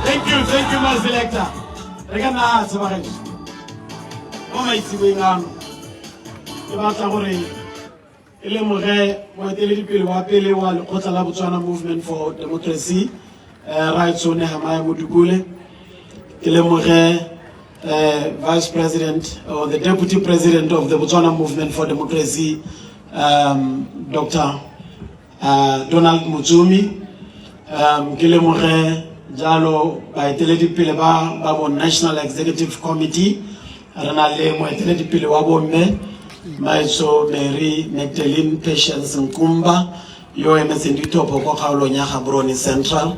Thank you, my selector. Regana Sabaresh. Oh my Sibingano. The Batagore. Elemore, what the little people were Pele while Kotala Botswana Movement for Democracy. Right so Nehemiah Mudugule. Elemore, Vice President or the Deputy President of the Botswana Movement for Democracy, Dr. Donald Mutsumi. Elemore. Jalo by Teledi Pileba Babo National Executive Committee Ranale mo Teledi Pileba me Maiso Mary Magdalene Patience Nkumba yo emesendi topo ko khawlo nya Gaborone Central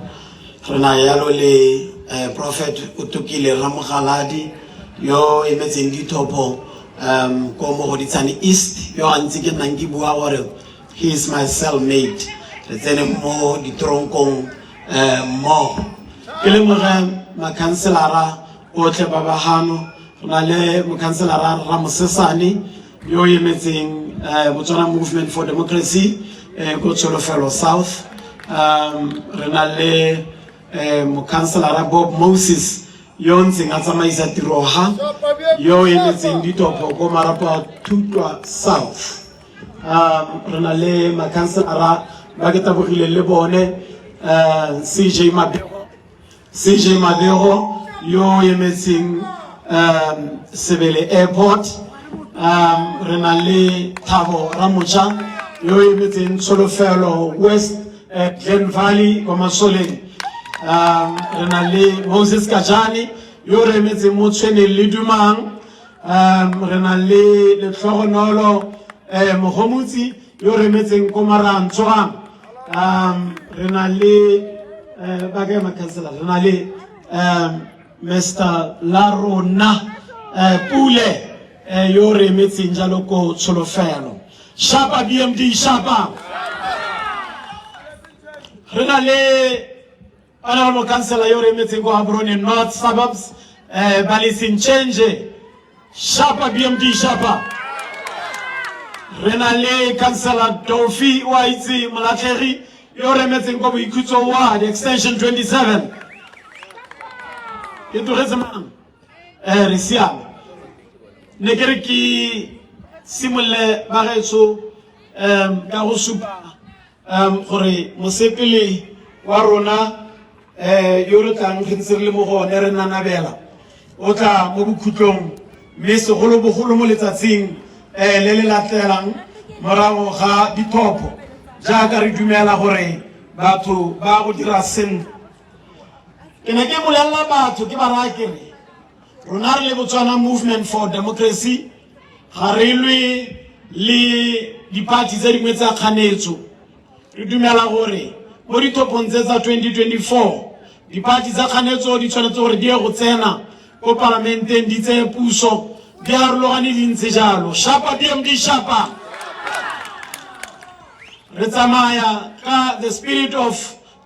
rena yalo le Prophet Utukile Ramkhaladi yo emesendi topo ko mo Goditsani East yo antsike nangibua gore he is my cellmate re tsene mo ditronkong mo Kelemore ma kanselara otle baba hano na le mo kanselara Ramosesane yo yemetseng Botswana Movement for Democracy go Tsholofelo South rena le mo kanselara Bob Moses yo ntseng a tsamaisa tiro ha yo yemetseng ditopo go Marapo Tutwa South rena le ma kanselara ba ke tabogile le bone CJ Madero, yo emeting Sebele Airport, Renale Tavo Ramucha, yo emeting Tsholofelo West Glen Valley, Komasole, Renale Moses Kajani, yo emeting Motswene Lidumang, Renale Le Floronolo Mohomuti, yo emeting Komaran Tsoram, Renale Bagama Kansala, Renale Mr. Larona Pule, Yore Metzin Jaloko Tsholofelo. Shapa BMD Shapa. Renale Honorable Councillor Yore Metzin Gaborone North Suburbs, Balisin Change. Shapa BMD Shapa. Renale Councillor Dolphy Waiti Malakeri. Yore Metzin Gobu Ikuto Ward, extension 27. Itu rezeman. Risiam. Negeriki simule bareso garusuba kore mosepele warona yoro tang khitsirle mo go nerena nabela. Ota mo bukutlong me se golo bogolo mo letsatsing le le latelang morago ga ditopo. Jaga re dumela gore batho ba go dira sen ke ne ke molella batho ke ba rakere rona re le Botswana Movement for Democracy ga re le di-party tse dingwe tsa kganetso re dumela gore mo ditopong tse tsa 2024 di-party tsa kganetso di tshwanetse gore di ye go tsena ko parlamenteng di tseye puso di arologane di ntse jalo Shapa DMD Shapa. Retsamaya ka the spirit of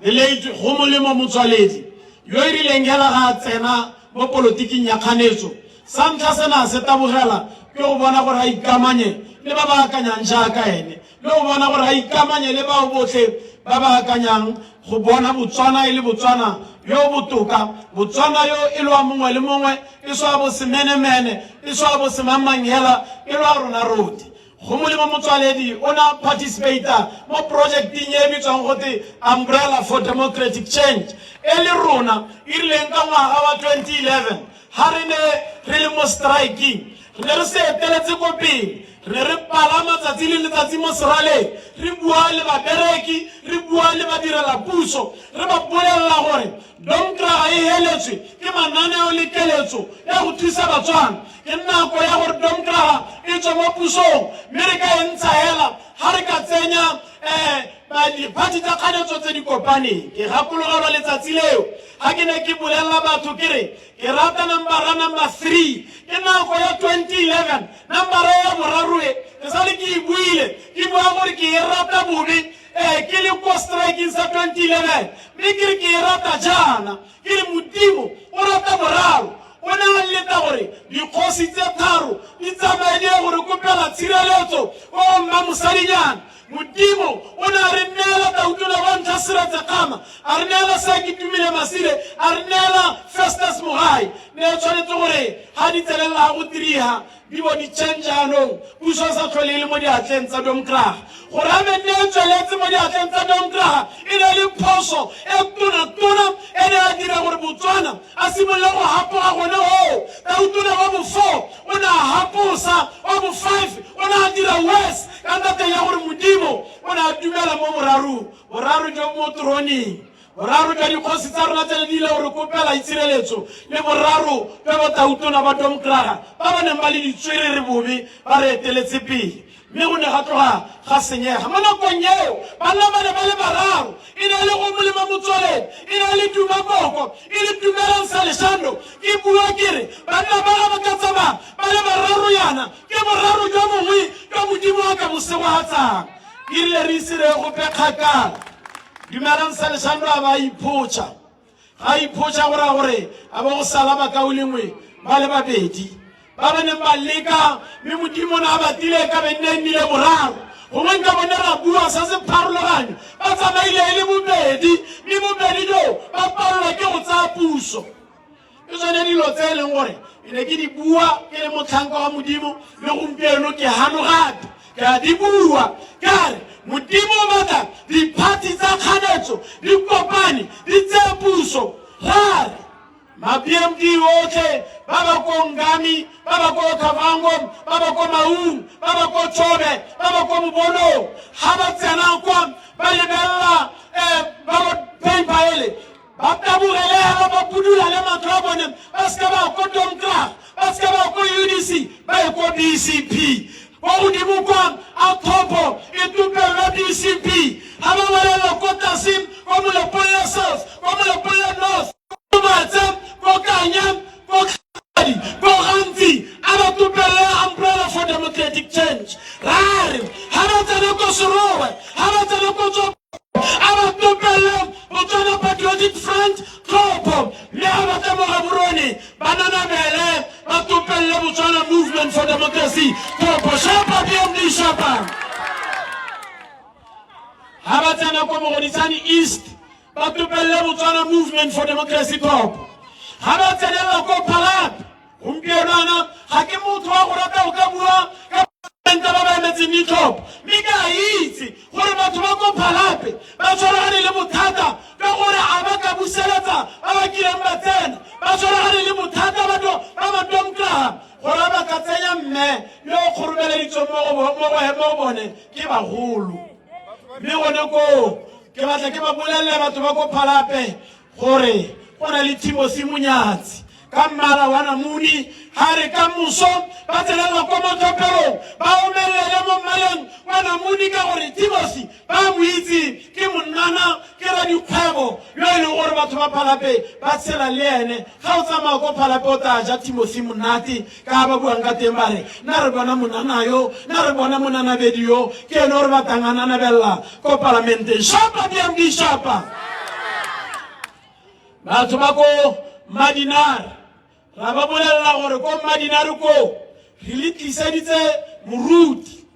the late Homolemo Motsoaledi yo e rilengela ga tsena mo politiking ya kganetso samtla sena se tabogela ke go bona gore a ikamanye le ba ba akanyang jaaka ene le go bona gore a ikamanye le ba botlhe ba ba akanyang go bona Botswana le Botswana yo botoka Botswana yo e lwa mongwe le mongwe e swa bo semenemene e swa bo semamangela e lwa rona roti. Homolemo Motsoaledi ona participator mo projecting e bitswang gote Umbrella for Democratic Change ele rona irileng ka ngwaga wa 2011 ha re ne re le mo striking re re se eteletse ko pele re re palama tsatsi le letsatsi mo serale re bua le babereki re bua le badirela puso re ba bolella gore Domkraga e heletswe ke mananeo le keletso ya go thusa Batswana ke nako ya gore Domkraga e tswe mo pusong mme re ka e ntsha hela ha re ka tsenya di-party tsa kganetso tse di kopaneng ke gakologelwa letsatsi leo ha ke ne ke bolella batho ke re ke rata number 3 ke nako ya 2011 number ya boraro ke sale ke e buile ke bua gore ke e rata bobe ke le ko striking sa 2011 mme ke re ke e rata jana ke re Modimo o rata boraro o ne a leta gore dikgosi tse tharo di tsamaile gore kopela tshireletso o mma mosadinyana modimo o ne a re neela Tautona wa ntlha Seretse Khama a re neela Sakitumile Masile a re neela Festus Mogai ne tshwanetse gore ha di tselela go tiriha di bo di changeanong puso sa tlhole le mo diatleng tsa Domkrag gore a be ne tsweletse mo diatleng tsa Domkrag e ne le phoso e tona e ne a dira gore Botswana a simolola go hapoga gone ho Tautona wa bo 4 o ne a haposa wa bo 5 o ne a dira west ka ntateng ya gore modimo o ne a dumela mo boraro jo mo troning boraro ka dikgosi tsa rona tse di ile gore kopela itshireletso le boraro ba ba Tautona ba Domkrag ba ba neng ba le ditswerere bobe ba re eteletse pele mme go ne ga tloga ga senyega mo nakong eo banna ba ne ba le bararo e ne le go molema Motsoaledi e ne le Tumaboko e le Tumelang Saleshando ke bua kere banna ba ka tsamaya ba le bararo yana ke boraro jwa mongwe ka modimo a ka bosego a tsang ke rile re isire go pekgakala Dumelang Saleshando a ba iphotsha ga iphotsha gore a ba go sala ba ka o lengwe ba le babedi ba ba neng ba leka mme modimo na ba tile ka be nne nnile boraro gongwe nka bone ra bua sa se pharologanyo ba tsamaile e le bobedi mme bobedi jo ba palelwa ke go tsaya puso ke tsone dilo tse e leng gore e ne ke di bua ke le motlhanka wa modimo le gompieno ke hano gape ke a di bua kare modimo o batla diphathi tsa kganetso di kopane di tseye puso rare ma-PMD otlhe ba ba ko Ngami ba ba ko Kavango ba ba ko Maung ba ba ko Chobe ba ba ko Mobonong ha ba tsena kwa ba lebella ba go peipa ele ba tabugele ba budula le matlo a bone ba ska ba ko Domkrag ba ska ba ko UDC ba ko DCP go godimo kwa a thopo e tupela DCP ha ba balela ko Tasim ko Molepolle South ko Molepolle North go Kanyam go Khadi go Ranti aba tupela umbrella for democratic change rare haba tsena go Serowe haba tsena go tso aba tupela Botswana Patriotic Front Topo le aba tsena go Buroni banana bele ba tupela Botswana Movement for Democracy Topo shapa PMD shapa haba tsena go Mogodisani East ba tupela Botswana Movement for Democracy Topo haba tselela ko Phalape gompienana ga ke motho wa go rata o ka bua ka benta ba ba emetseng dithopo mme ke a itse gore batho ba ko Phalape ba tshwaragane le bothata ka gore a ba ka buseletsa ba ba kileng ba tsena ba tshwaragane le bothata batho ba ba Domkrag gore ba ka tsenya mme yo o kgorobeleditsweng mo go bone ke bagolo mme gone ko ke batla ke ba bolelele batho ba ko Phalape gore go na le Timothy Munyatsi ka mmala wa namuni ha re ka moso ba tselela ko motlhopelong ba omelele mo mmaleng wa namuni ka gore Timothy ba mo itse ke monnana ke ra dikgwebo yo e leng gore batho ba Phalape ba tshela le ene ga o tsamaya ko Phalape o tla ja Timothy monate ka ba buang ka teng ba re na re bona monana yo na re bona monana bedi yo ke ene gore ba tanganana bella ko parlamenteng shapa DMD shapa batho ba ko Madinar ra ba bolela gore ko Madinar ko re le tliseditse moruti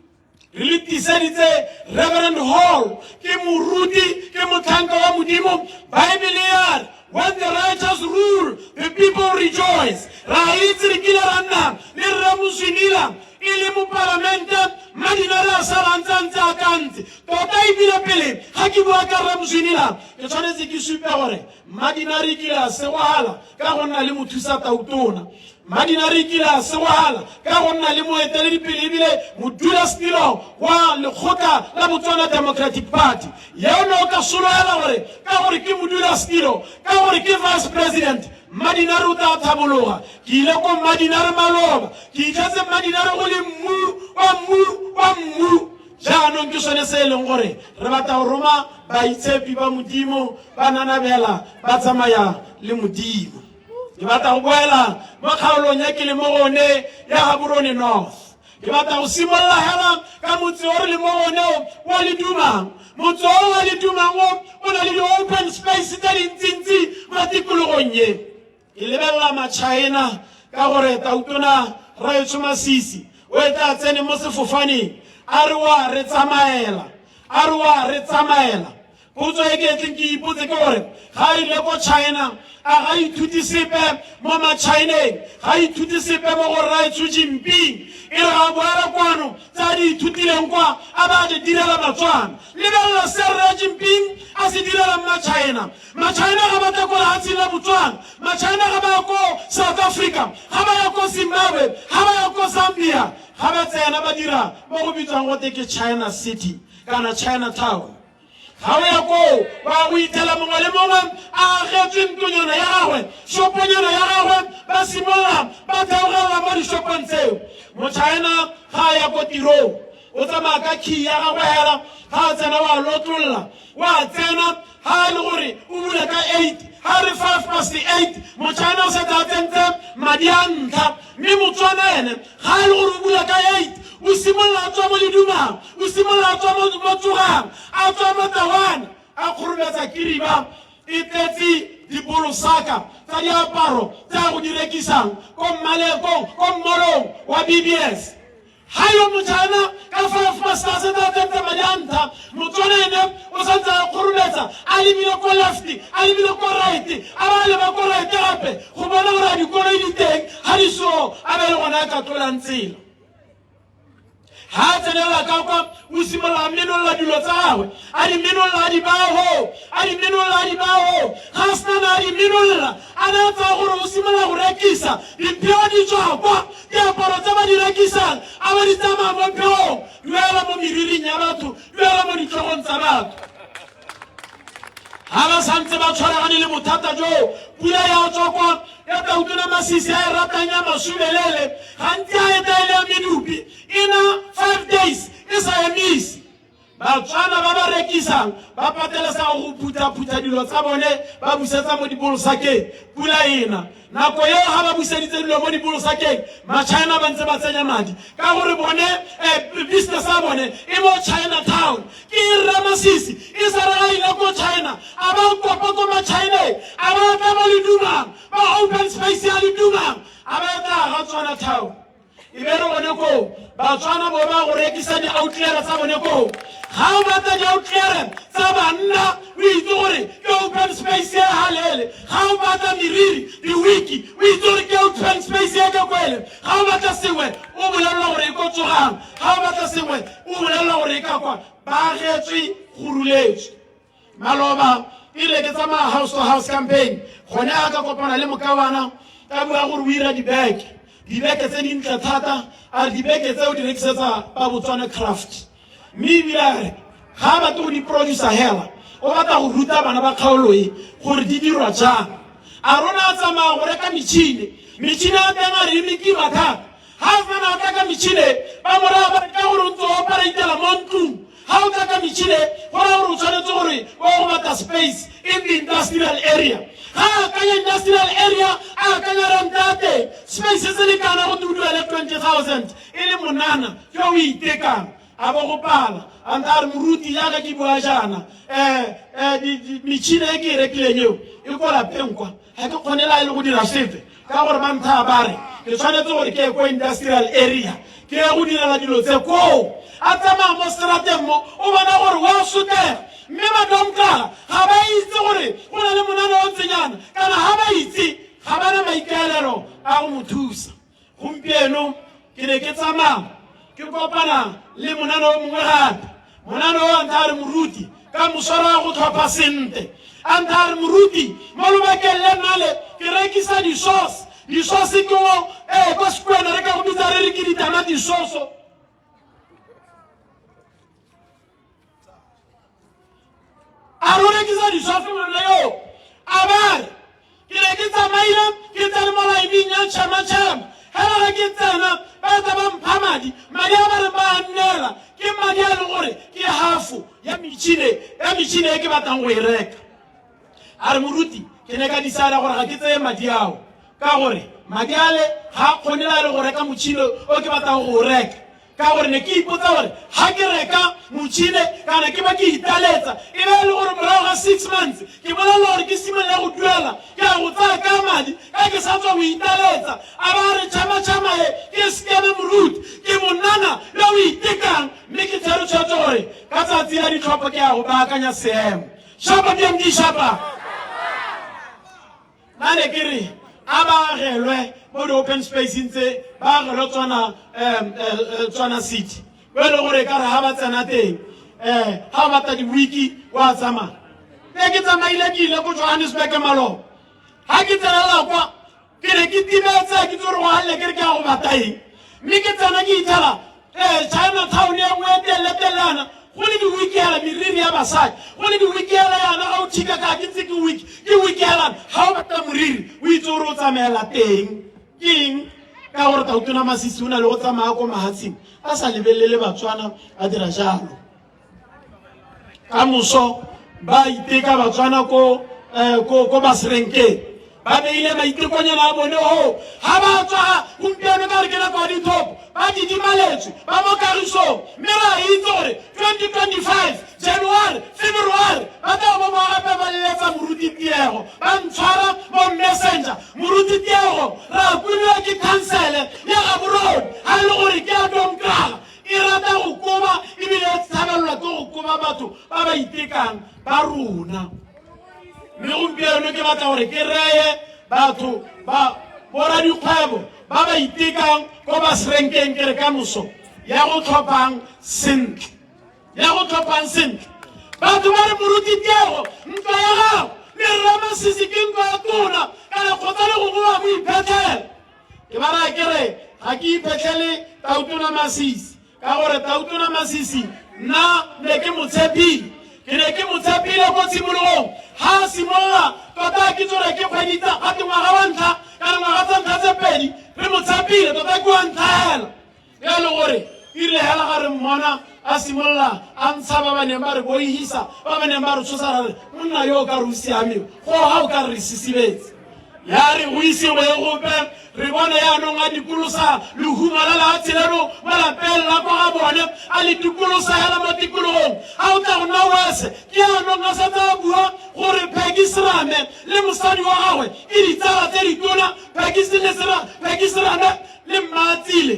re le tliseditse Reverend Hall ke moruti ke motlhanka wa modimo Bible ya when the righteous rule the people rejoice ra itse re kile ranna le re Muswinila ile mo parlamente Madinar a salantsa kantse tota e bile pele ga ke bua ka re Muswinila ke tshwanetse ke supe gore Madinar ke la segwala ka go nna le mothusa Tautona Madinar ke la segwala ka go nna le moeteledipele ebile modulasetilo wa lekgotla la Botswana Democratic Party yeo no ka soloela gore ka gore ke modulasetilo ka gore ke vice president Madinar o tla thabologa ke ile ko Madinar maloba ke itlhetse Madinar go le mmu jaanong ke sone se e leng gore re batla go roma baitshepi ba modimo ba nanabela ba tsamaya le modimo ke batla go boela mo kgaolong ya ke le mo gone ya Gaborone North ke batla go simolola hela ka motse o re le mo gone wa Ledumang motse o wa Ledumang o na le di-open space tse dintsintsi mo tikologong ye ke lebelela ma-China ka gore ta utona ra etsoma sisi o eta tsene mo sefofane a re wa re tsamaela potso e ke tleng ke ipotse ke gore ga ile ko China a ga ithuti sepe mo ma-Chineng ga ithuti sepe mo go Rai Xu Jinping e re ga boela kwano tsa di ithutileng kwa a ba di direla batswana lebelela se Rai Jinping a se direla ma-China ga ba tla ko lehatsheng la Botswana ma-China ga ba ko South Africa ga ba ya ko Zimbabwe ga ba ya ko Zambia ga ba tsena ba dira mo go bitswang gote ke China City kana Chinatown ga o ya ko ba o itela mongwe le mongwe a agetswe ntonyana ya gagwe shoponyana ya gagwe ba simolola ba theogela mo dishopong tseo mo-China ga a ya ko tirong o tsamaya ka key ya gagwe hela ga a tsena wa lotlolla wa tsena ga e le gore o bula ka 8 ha re 8:05 mo-China o setse a tsentse madi a ntlha mme motswana ene ga e le gore o bula ka 8 o simolola a tswa mo ledumang o simolola a tswa mo tsogang a tswa mo tawana a kgorobetsa kiriba e tletse dipolosaka tsa diaparo tsa go di rekisang ko mmolong wa BBS ha yo mo-China ka 5 se tsa tsentse madi a ntlha motswana ene o santse a kgorobetsa a lebile ko left a lebile ko right a ba leba ko right gape go bona gore a dikoloi di teng ga di so a be le gona a ka tlolang tsela ha tsenela ka kwa o simolola menolla dilo tsa gagwe a di menolla a di baho ga sena a di menolla a na tsa gore o simolola go rekisa dipheo di tswa kwa diaparo tsa ba di rekisang a ba di tsamaya mo pheong duela mo meriring ya batho duela mo ditlhogong tsa batho ha ba santse ba tshwaragane le bothata jo pula ya tswa kwa ya Tautona Masisi a e ratang ya Masubelele gantsi a etaele ya medupi ina 5 days e sa emisi batswana ba ba rekisang ba patelesa go phutha dilo tsa bone ba busetsa mo dibolosakeng pula ena nako eo ga ba buseditse dilo mo dibolosakeng ma-China ba ntse ba tsenya madi ka gore bone business a bone e mo Chinatown ke Ramasisi e sa re ga ile ko China a ba kopa ko ma-Chineng a ba tla mo ledumang ba open space ya ledumang a ba tla ga Chinatown e be re bone ko batswana bo ba go rekisa di-outlet tsa bone ko ga o batla di-outlet tsa banna o itse gore ke open space ya halele ga o batla meriri di-wiki o itse gore ke open space ya ka kwele ga o batla sengwe o bolelela gore e ko tsogang ga o batla sengwe o bolelela gore e ka kwa ba agetswe go ruletswe maloba e le ke tsamaya house to house campaign gone a ka kopana le mokawana ka bua gore o ira dibeke tse dintle thata a dibeke tseo di rekisetsa ba Botswana craft mme ebile a re ga batla go di producer hela o batla go ruta bana ba kgaolo e gore di dirwa jang a rona a tsamaya go reka metšhini a teng a re e mekima thata ga a tsena a tla ka metšhini ba moraga ba ka gore o ntse o operaitela mo ntlong ga o tla ka metšhini go raya gore o tshwanetse gore o go batla space in the industrial area ga a kanya industrial area a kanya rentate space se le kana go duduele 20,000 e le monana ke o itekang a bo go pala anta a re moruti jaaka ke bua jaana metšhini e ke e rekileng eo e ko lapeng kwa ga ke kgonela e le go dira sepe ka gore ba ntha ba re ke tshwanetse gore ke ye ko industrial area ke ye go direla dilo tse koo a tsamaya mo serateng mo o bona gore wa sotega mme badomkala ga ba itse gore go na le monana o ntsenyana kana ga ba itse ga ba na maikaelelo a go mo thusa gompieno ke ne ke tsamaya ke kopana le monana o mongwe gape monana o a ntha a re moruti ka moswaro wa go tlhopha sente a ntha a re moruti mo lobakeng le nnale ke rekisa di-sauce ke o ko sekwena re ka go bitsa re re ke ditamati soso a re o rekisa di-sauce ngwana yo a bare ke ne ke tsamaile ke tsa le mo laebing ya tšhamatšhama hela ga ke tsena ba tsa ba mpha madi a ba re ba nnela ke madi a le gore ke hafo ya metšhine e ke batlang go e reka a re moruti ke ne ka disala gore ga ke tseye madi ao ka gore madi ale ga kgonela le go reka motšhine o ke batlang go reka ka gore ne ke ipotsa gore ha ke reka motšhine kana ke ba ke italetsa e be le gore morago ga 6 months ke bolela gore ke simolola go duela ke a go tsaya ka madi ka ke sa tswa go italetsa a ba re tšhama e ke skeme moruti ke monana le o itekang mme ke tshwere tshwetso gore ka tsatsi la ditlhopho ke ya go baakanya seemo shapa BMD shapa nane ke re a ba agelwe mo di-open space ntse ba agelwe Tswana City bo e le gore ka re ha ba tsena teng ha ba ta di-wiki wa tsamaya ne ke tsamaile ke ile ko Johannesburg Maloba ha ke tsenela kwa ke ne ke timetse ke tsore go galle ke re ke ya go bata eng mme ke tsena ke ithala Chinatown e nngwe e teletelana go le di-wiki hela meriri ya basadi go le di-wiki hela yana ga o thika ka ke ntse ke wiki helana ga o bata moriri o itse gore o tsamaela teng ke eng ka gore Tautona Masisi o na le go tsamaya ko mahatsheng a sa lebelele Batswana a dira jalo ka moso ba iteka Batswana ko Baserenkeng ba beile maitekonyana a bone ho ha ba tswa gompieno ka re ke nako ya dithopo ba didimaletswe ba mo kagisong mme ra itse gore 2025 January February ba tla bo ba gape ba leletsa moruti Tiego ba ntshwara mo messenger moruti Tiego ra buiwa ke council ya ga borone ha le gore ke a domkala e rata go koba ebile e tshabelelwa ke go koba batho ba ba itekang ba rona mme gompieno ke batla gore ke reye batho ba bora dikgwebo ba ba itekang ko Baserenkeng ke re ka moso ya go tlhophang sentle batho ba re moruti Tiego ntwa ya gago le Rra Masisi ke ntwa ya tona kana kgotsa le go goa mo iphetlhela ke ba raya ke re ga ke iphetlhele Tautona Masisi ka gore Tautona Masisi nna ne ke motshepile ke ne ke motshepile ko tshimologong ha simolola tota ke tsore ke kgweditsa gate ngwaga wa ntlha kana ngwaga tsa ntlha tse pedi re motshepile tota ke wa ntlha hela ya le gore ile hela ga re mmona a simolola a ntsha ba ba neng ba re boihisa ba ba neng ba re tshosa ra re monna yo o ka re o siameng go ga o ka re sisibetse ya re go ise go ye gope re bona yaanong a dikolosa lehuma la latsheleno mo lapeng la kwa ga bone a le dikolosa hela mo tikologong a o tla go nna wese ke yaanong a satsa a bua gore Phekisirame le mosadi wa gagwe ke ditsala tse ditona Phekisirame le Mmatsile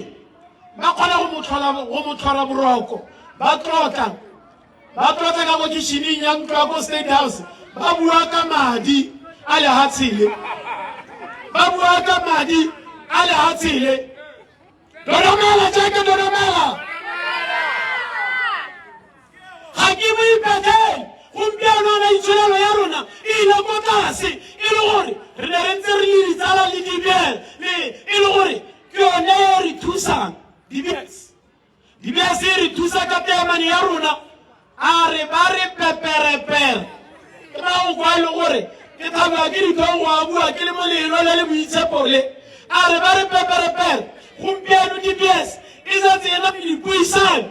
ba kgona go mo tlhola boroko ba tlotla ka go kitšhining ya ntlo ya ko State House ba bua ka madi a lehatshele Dodomela jaaka Dodomela ga ke mo iphetele gompieno na itshwelelo ya rona e ile ko tlase e le gore re ne re ntse re le ditsala le dibele e le gore ke yone e re thusang dibese e re thusa ka teamane ya rona a re ba re peperepere ke ba go kwa e le gore ke thabela ke dithogo a bua ke le molelo le boitshepole a re ba re peperepere gompieno dibese e sa tsena dipuisano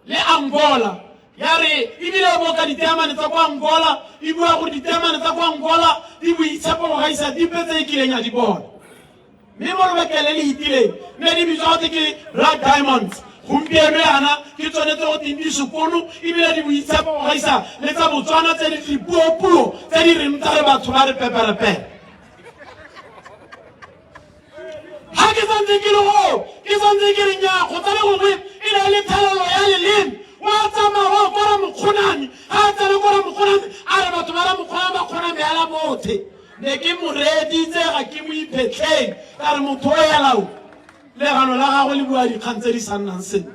le Angola ya re ebile boka diteamane tsa kwa Angola e bua gore diteamane tsa kwa Angola di boitshepo go gaisa dipe tse e kileng ya di bona mme mo lebakele le itileng mme di bitswa gote ke Black Diamonds gompieno yana ke tsone tse go teng di sekono ebile di boitshepo go gaisa le tsa Botswana tse di dipuopuo tse di reng tsa re batho ba re peperepere ha ke santse ke re nnyaa kgotsa le gongwe e na le thalelo ya leleme wa tsamaya wa kora Mokgonane ha tsena kora Mokgonane a re batho ba la Mokgonane ba kgona meela mothe ne ke mo reditse ga ke mo iphetlheng ka re motho o yalao legano la gagwe le bua dikgang tse di sa nnang sentle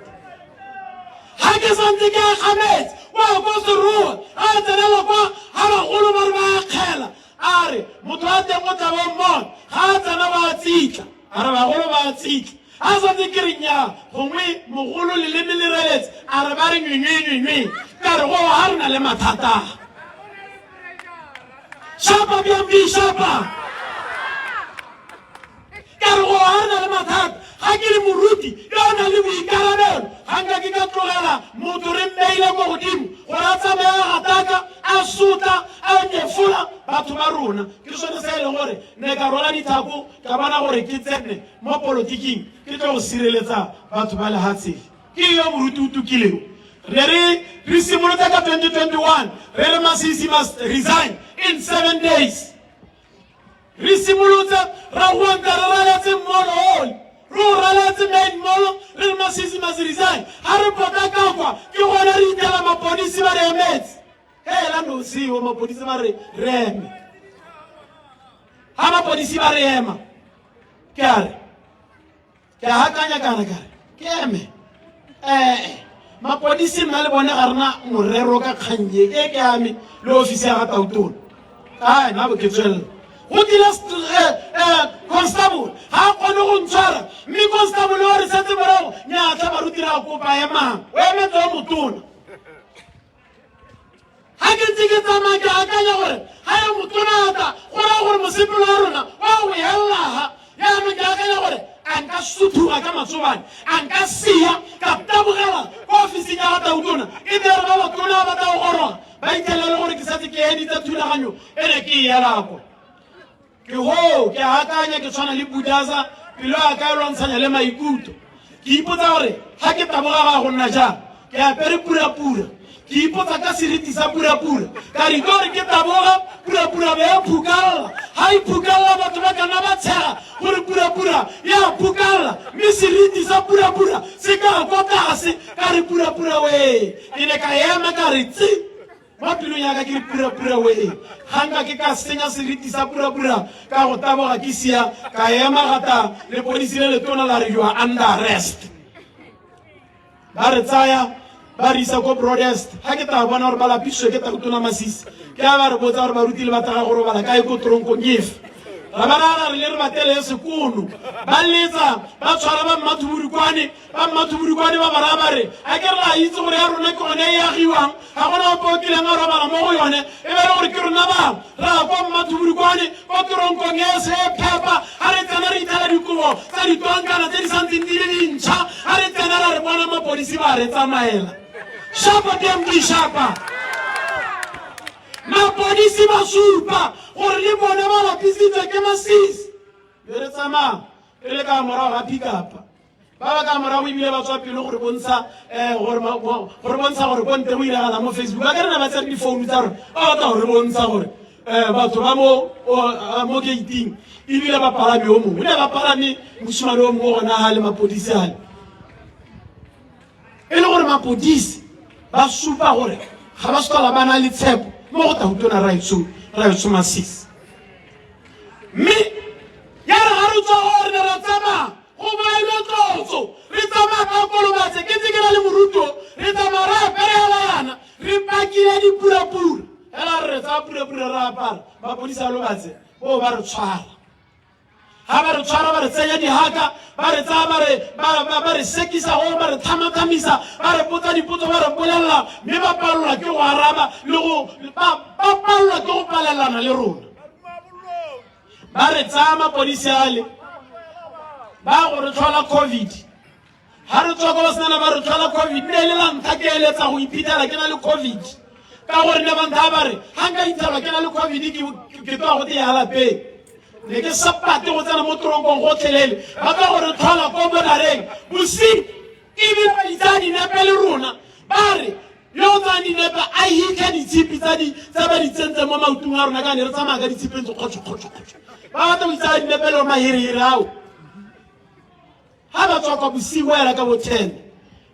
ha ke santse ke gametse wa ko seroa a tsenela kwa ga bagolo ba re ba kgela a re motho a teng o tla bo mmona ga a tsena ba tsitla a re bagolo ba tsitla a santse ke re nnyaa gongwe mogolo leleme le reletse a re ba re nyenyenyenye ka re go ga re na le mathata shapa BMD shapa ka re go ga re na le mathata ga ke le moruti yo o na le boikarabelo ga nka ke ka tlogela motho re mmeile mo godimo gore a tsamaya gataka a sota a nyefola batho ba rona ke sone se e leng gore ne ka rola dithako ka bona gore ke tsene mo polotiking ke tlo go sireletsa batho ba lehatshele ke yo moruti kileo re simolotse ka 2021 re Masisi must resign in 7 days re simolotse ra go ntaraletse molo ruraletse main molo re Masisi must resign ha re pota ka kwa ke gona re itela mapolisi ba re emetse la no si o mapolisi ba re reme ha mapolisi ba re ema ke hakanya kana ke eme mapolisi mna le bone ga rena morero ka kganye ke ame le ofisi ya ga Tautona na bo ke tswela go dila constable ha kgone go ntshwara mme constable o re setse morago nyatla baruti ra kopa emang o emetse o motona ha ke ntse ke tsamaya ke akanya gore ha ya motona ata go raya gore mosepelo wa rona wa go hella yaanong ke akanya gore a nka suthuga ka matsobane a nka sia ka tabogela ko ofising ya ga Tautona e tere ba batona ba ta go goroga ba ithelele gore ke setse ke editse thulaganyo e ne ke elako ke ke akanya ke tshwana le Budaza pelo a ka lwantshanya le maikutlo ke ipotsa gore ha ke taboga ga go nna jang ke apere pura ke ipotsa ka seriti sa pura ka re gore ke taboga pura be ya phukalla ha e phukalla batho ba kana ba tshega gore pura ya phukalla mme seriti sa pura se ka go tlase ka re pura we ke ne ka ema ka re tsi mo pelong ya ka ke pura we hanga ke ka senya seriti sa pura ka go taboga ke sia ka ema gata le polisi le letona la re you are under arrest ba re tsaya ba re isa go broadcast ha ke ta bona gore ba lapiswe ke Tautona Masisi ke ba re botsa gore baruti le batla go robala ka go tronko nyef ra ba re le re batele sekolo ba letsa ba tshwara ba mmathuburikwane ba bara re a ke re itse gore ya rona ke gone ya giwang ga gona go ke lenga robala mo go yone e be re gore ke rona ba ra go mmathuburikwane go tronko ngese phepa ha re tsena re itala dikobo tsa ditwankana tse di santseng di le dintšha ha re tsena re bona mapolisi ba re tsamaela shapa dem di shapa mapolisi ba supa gore le bone ba lapisitswe ke Masisi re tsama re le ka morago ga pick up ba ka morago ebile ba tswa pele gore bontsha gore bonte go iragala mo Facebook ba ka rena ba tsere difounu tsa rona ba batla gore bontsha gore batho ba mo gating ebile ba palame o mongwe ne ba palame mosimane o mongwe gona ga le mapodisi ale e le gore mapodisi ba supa gore ga ba sola ba na le tshepo mo go Tautona ra itso Masisi mme ya re ga re tswa gore ne ra tsamaya go baile tlotso re tsamaya ka kolobatse ke ntse ke na le moruto re tsamaya re aperela yana re pakile dipura ela re tsa pura ra apara mapodisi a lobatse o ba re tshwara ha ba re tshwara ba re tsenya dihaka ba re tsaya ba re sekisa go ba re thamathamisa ba re potsa dipotso ba re bolelela mme ba palelwa ke go araba le go ba palelwa ke go palelana le rona ba re tsaya mapodisi ale ba go re tlhola COVID ha re tswa go sena ba re tlhola COVID ne le la ntlha ke eletsa go iphitlhela ke na le COVID ka gore ne ba ntha ba re ha nka itshelwa ke na le COVID ke twa go teya lapeng ne ke sapate go tsena mo toronkong go tlhelele ba ka gore tlhola ko bonareng bosigo ebile ba itsa dinepe le rona ba re yo tsa dinepe a hitlha ditshipi tsa ba di tsentse mo maotong a rona ka ne re tsamaya ka ditshipeng tse kgotso ba batla go itsa dinepe le mahirihiri ao ha ba tswa kwa bosigo ela ka bo 10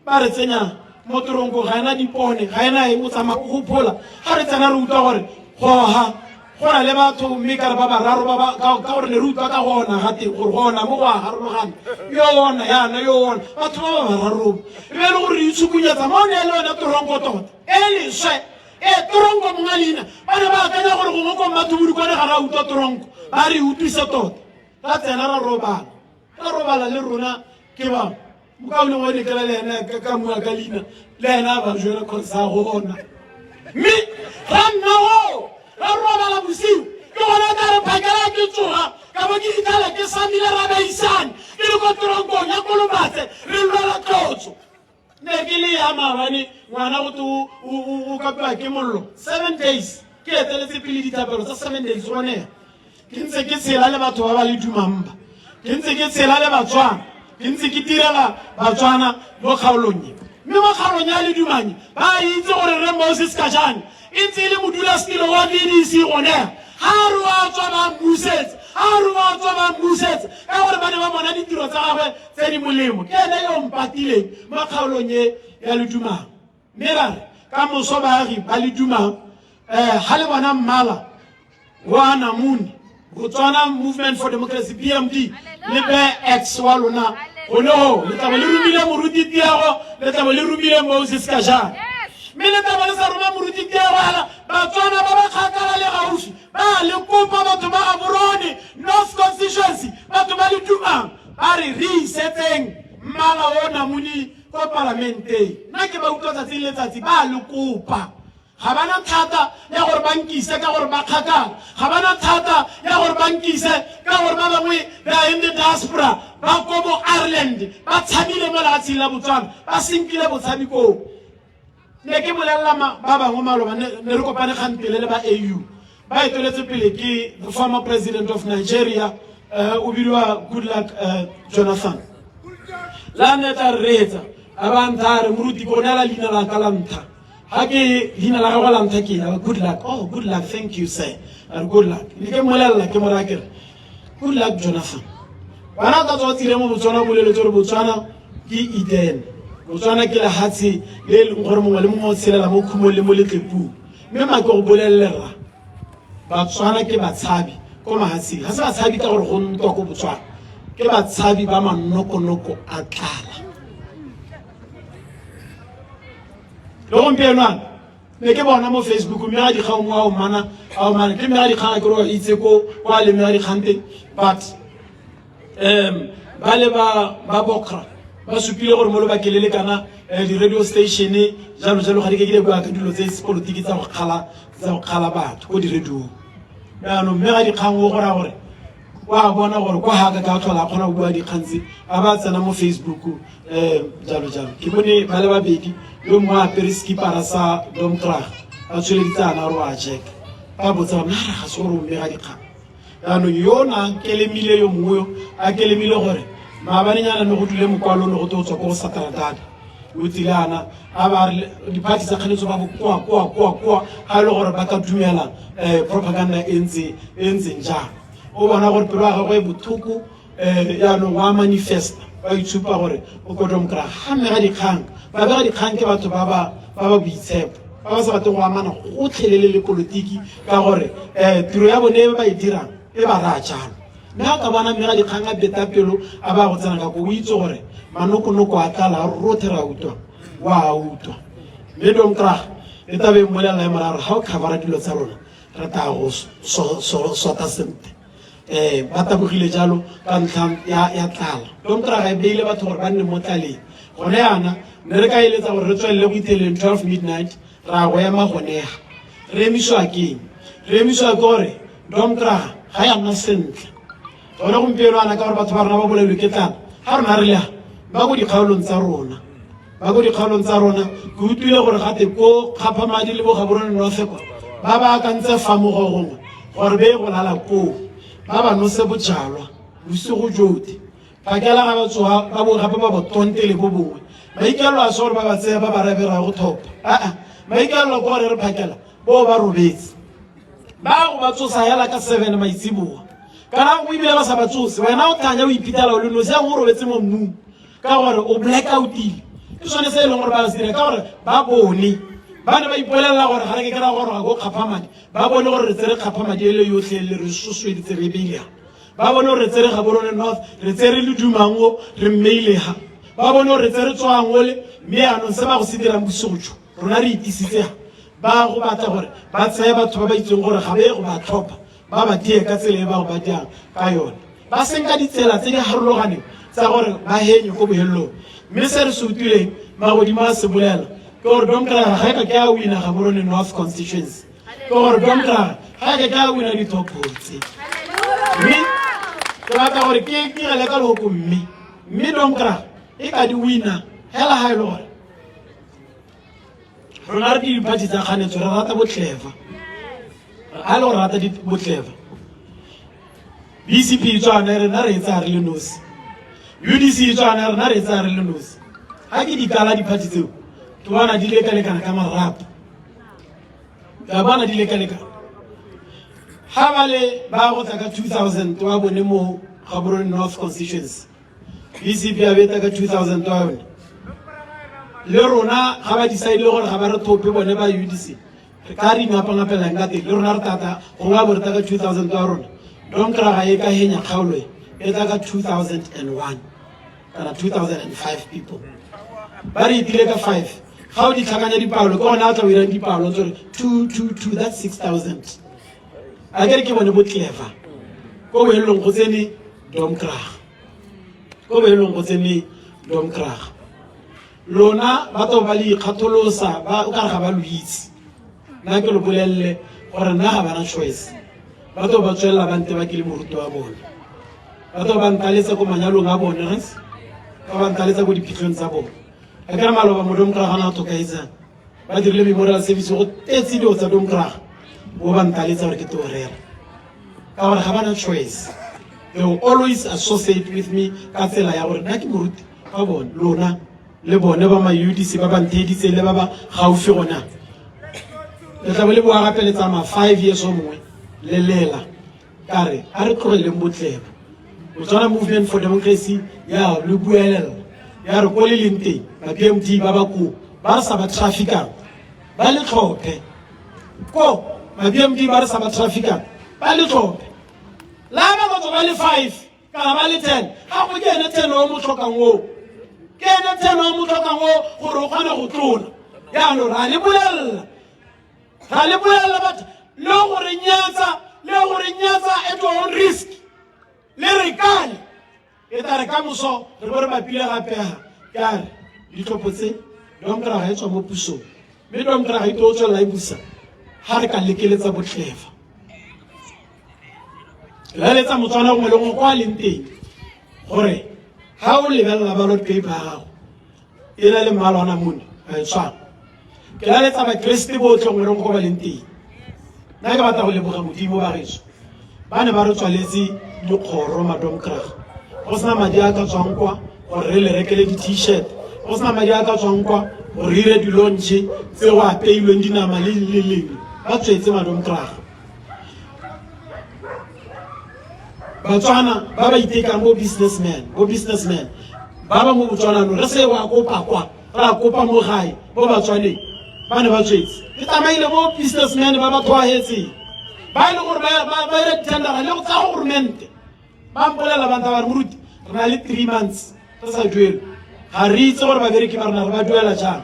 ba re tsenya mo toronko ga ena dipone ga ena eng o tsamaya go phola ga re tsena re utlwa gore goha go na le batho mme ka re ba bararo ka gore ne re utlwa ka gona ga teng gore gona mo go a garologana yona yana yona batho ba bararo e be le gore re itshukunyetsa mo ne le yone toronko tota e leswe toronko monga leina ba ne ba akanya gore gongwe ko mmathuburikwane ga ra utlwa toronko ba re utlwise tota ra tsena ra robala le rona ke ba mokaone wa lekela le ena ka mua ka leina le ena ba jwela kgotsa go ona mme ra nna ra robala bosigo ke gona ka re phakela ke tsoga ka bo ke ithala ke samile ra baisane ke le ko toronkong ya kolobatse re lwela tlotso ne ke le ya maabane ngwana gote o kapiwa ke mollo 7 days ke eteletse pele dithapelo tsa 7 days gone ke ntse ke tshela le batho ba ba le dumamba ke ntse ke tshela le batswana ke ntse ke tirela Batswana mo kgaolong e mme mo kgaolong ya Ledumanye ba itse gore re Moses Kajane e ntse le modula stilo wa DDC gone ha re wa tswa ba mmusetsa ka gore ba ne ba bona ditiro tsa gagwe tse di molemo ke ene yo mpatileng mo kgaolong e ya Ledumanye mme ra re ka moso baagi ba Ledumanye ha le bona mmala wa Namuni Botswana Movement for Democracy BMD le be ex wa lona ono le taba le rumile moruti tiago le taba le rumile Moses Kajane mme le taba le sa roma moruti tiago ala Batswana ba ba kgakala le gaufi ba le kopa batho ba Gaborone North Constituency batho ba Ledumanye ba re reseteng mmala o Namuni ko parlamente nna ke ba utlwa tsatsing letsatsi ba le kopa ga bana thata ya gore ba nkise ka gore ba kgakala ga bana thata ya gore ba nkise ka gore ba bangwe ba in the diaspora ba ko mo Ireland ba tshabile mo lefatsheng la Botswana ba senkile botshabikong ne ke bolelela ba bangwe maloba ne re kopane gantele le ba AU ba etoletse pele ke the former president of Nigeria o bidiwa Goodluck Jonathan la neta retsa abantare moruti ko nela lina la kalanta hake lina la ga la ntaki good luck oh good luck thank you sir good luck le ke molella ke morakere good luck Jonathan bana ka tsotsi le mo Botswana bolelo tsore Botswana ke Eden Botswana ke la hatsi le leng gore mongwe le mongwe o tshelela mo khumong le mo letlepu mme ma go bolellela Batswana ke batshabi ko mahatsing ha se batshabi ka gore go ntwa ko Botswana ke batshabi ba manoko a tlala lo gompieno ne ke bona mo Facebook mme ga di ga mo a mana ke me ga di ga ke ro itse ko kwa le me ga di khante but ba le ba bokra ba supile gore mo lo ba kelele kana di radio station jalo ga di ke ile go ka dilo tse politiki tsa go kgala batho go di radio no me ga di kgang go gora gore wa bona gore kwa ha ka thola khona go bua di khantsi a ba tsena mo Facebook jalo ke bone ba le babedi yo mo apere skipara sa Domkrag ba tsweleditsana ro a check ba botsa mara ga se gore me ga di kgang ano yona kelemile yo mongwe a kelemile gore maabanyana no go dule mokwalo no go tswa ko Saterdag o tsilana a ba di party tsa khanetso ba kwa ha le gore ba ka dumela propaganda entse nja o bona gore pelo ga go e bothuku ya no wa manifest ba itshupa gore o ko Domkrag ha me ga di kgang ba ga di kgang ke batho ba boitshepo ba sa batho go amana go tlhelele le politiki ka gore tiro ya bone ba e dirang e ba rajana nna ka bona me ga di kgang a beta pelo a ba go tsena ka go itse gore manoko a tlala rothera utwa wa utwa le Domkrag e tabe molela mara ha o cover dilo tsa rona re ta go ta sente ba tabogile jalo ka ntlha ya tlala Domkrag e beile batho gore ba nne mo tlaleng gone yana ne re ka eletsa gore re tswelele go iteleng 12 midnight ra go ema gonega re emiswa ke gore Domkrag ga ya nna sentle gone gompieno ana ka gore batho ba rona ba bolelwe ke tlala ga rona re lea ba go dikgaolong tsa rona ke utlwile gore gate ko Kgaphamadi le bo Gaborone North ba ba ka ntse famogo gongwe gore be go lala ko ba ba no se bojalwa bosigo jote pakela ga ba tsoa ba bo gape ba botonte le bo bongwe maikelo a sore ba ba tsaya ba ba rabera go thopa maikelo go re phakela bo ba robetse ba go ba tsosa yala ka 7 maitsiboa kana go ibile ba sa ba tsose wena o thanya o ipitala o le no se go robetse mo mmu ka gore o blackout ile ke sone se le gore ba se dire ka gore ba bone ba ne ba ipolela gore ga re ke kra gore go Kgaphamadi ba bone gore re tsere Kgaphamadi ele yotlhe le re susweditse re beile ba bone gore re tsere Gaborone North re tsere Ledumango re mmeile ha ba bone gore re tsere Tswango le mme ano se ba go se dira mbusojo rona re itisitse ba go batla gore ba tsaya batho ba ba itseng gore ga be go ba tlhopha ba ba tie ka tsele ba go ba diang ka yona ba senka ditsela tse di harologaneng tsa gore ba henye go bohello mme se re se utlwileng magodimo a se bolela ke gore Domkrag ga ke a wina Gaborone North Constituency ke gore Domkrag ga ke a wina di top votes mme ke batla gore ke gele ka loko mme Domkrag e ka di wina hela ha ile gore rona re di party tsa kganetso re rata botleva a le gore rata di botleva BCP tswana re na re etsa re le nosi UDC tswana rena re tsa re le nosi ha ke di kala di party tseo ke bona di le kana ka marapo ka bona di le kana ha bale ba go tsa ka 2000 wa bone mo Gaborone North constituency BCP a beta ka 2000 wa bone le rona ga ba decide gore ga ba re thope bone ba UDC re ka re ngapa ngapela ngate le rona re tata go nga bo re ta ka 2000 wa rona donc ra ga e ka henya kgaolo e ta ka 2001 kana 2005 people ba re itile ka 5 ga o di tlhakanya dipalo ke gona a tla o irang dipalo tsore 222 that's 6000 a ke re ke bone bo clever ko boelong go tsene Domkrag ko boelong go tsene Domkrag lona ba to ba le khatholosa ba o ka ga ba luitse nna ke lo bolelle gore nna ga bana choice ba to ba tswela ba nte ba ke le moruti wa bone ba to ba ntaletsa ko manyalong a bone res ba ntaletsa go diphitlhong tsa bone a ke re maloba mo Domkrag ana to kaitsa ba dirile memorial service go tetsi dio tsa Domkrag bo ba ntaletsa gore ke to rera ka gore ga bana choice. They will always associate with me ka tsela ya gore nna ke moruti wa bone lona le bone ba ma UDC ba ba nteditse le ba ba gaufi gona le tla le boa gape le tsama 5 years o mongwe le lela kare a re tlogele mbotleba Botswana Movement for Democracy ya le buelela ya re ko le lente ba BMT ba ba ko ba sa ba trafficang ba le tlhophe ko ba BMT ba sa ba trafficang ba le tlhophe la ba go ba le 5 kana ba le 10 ga go kene 10 o mo tlhokang wo kene 10 o mo tlhokang wo gore o kgone go tlola ya no ra le bolella bat le gore nyatsa at own risk le re kale e tare ka moso re bore mapile gape ha kare di tlopotse Domkrag ha tswa mo pusong me Domkrag e to tswela e busa ha re ka lekeletsa botlheva la letsa Motswana go le go kwa lenteng gore ha o lebella ballot paper ha e na le malwana mone a tswa ke la letsa ba Kriste botlhe go re go ba lenteng nna ke batla go leboga modimo ba geso ba ne ba re tswaletse dikgoro ma Domkrag go sena madi a ka tswang kwa gore re le rekele di t-shirt go sena madi a ka tswang kwa gore re dire di launch tse go apeilweng dinama le leleng ba tswetse ma Domkrag Batswana ba ba itekang bo businessman ba ba mo Botswana no re se wa kopa kwa ra kopa mo gae bo Batswane ba ne ba tswetse ke tsamaile mo businessman ba ba thoahetse ba ile gore ba re tender le go tsa government ba mpolela banta ba moruti re na le 3 months re sa duela ga re itse gore ba bereki ba rena re ba duela jang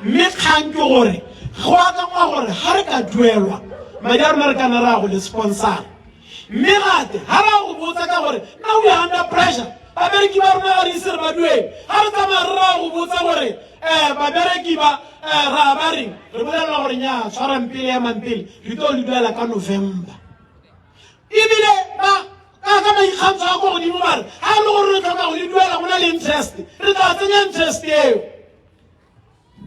mme kgang ke gore go aka ngwa gore ha re ka duelwa madi a rena re kana ra go le sponsor mme gate ha ra go botsa ka gore now we are under pressure ba bereki ba rena re ise re ba duele ha re tsamaya ra go botsa gore ba bereki ba ra ba reng re bolela gore nya tshwara mpile ya mampile re tlo le duela ka November ibile ba ka mai khamsa a go godimo mare ha le gore re tlhoka go le duela go na le interest re tla tsenya interest eo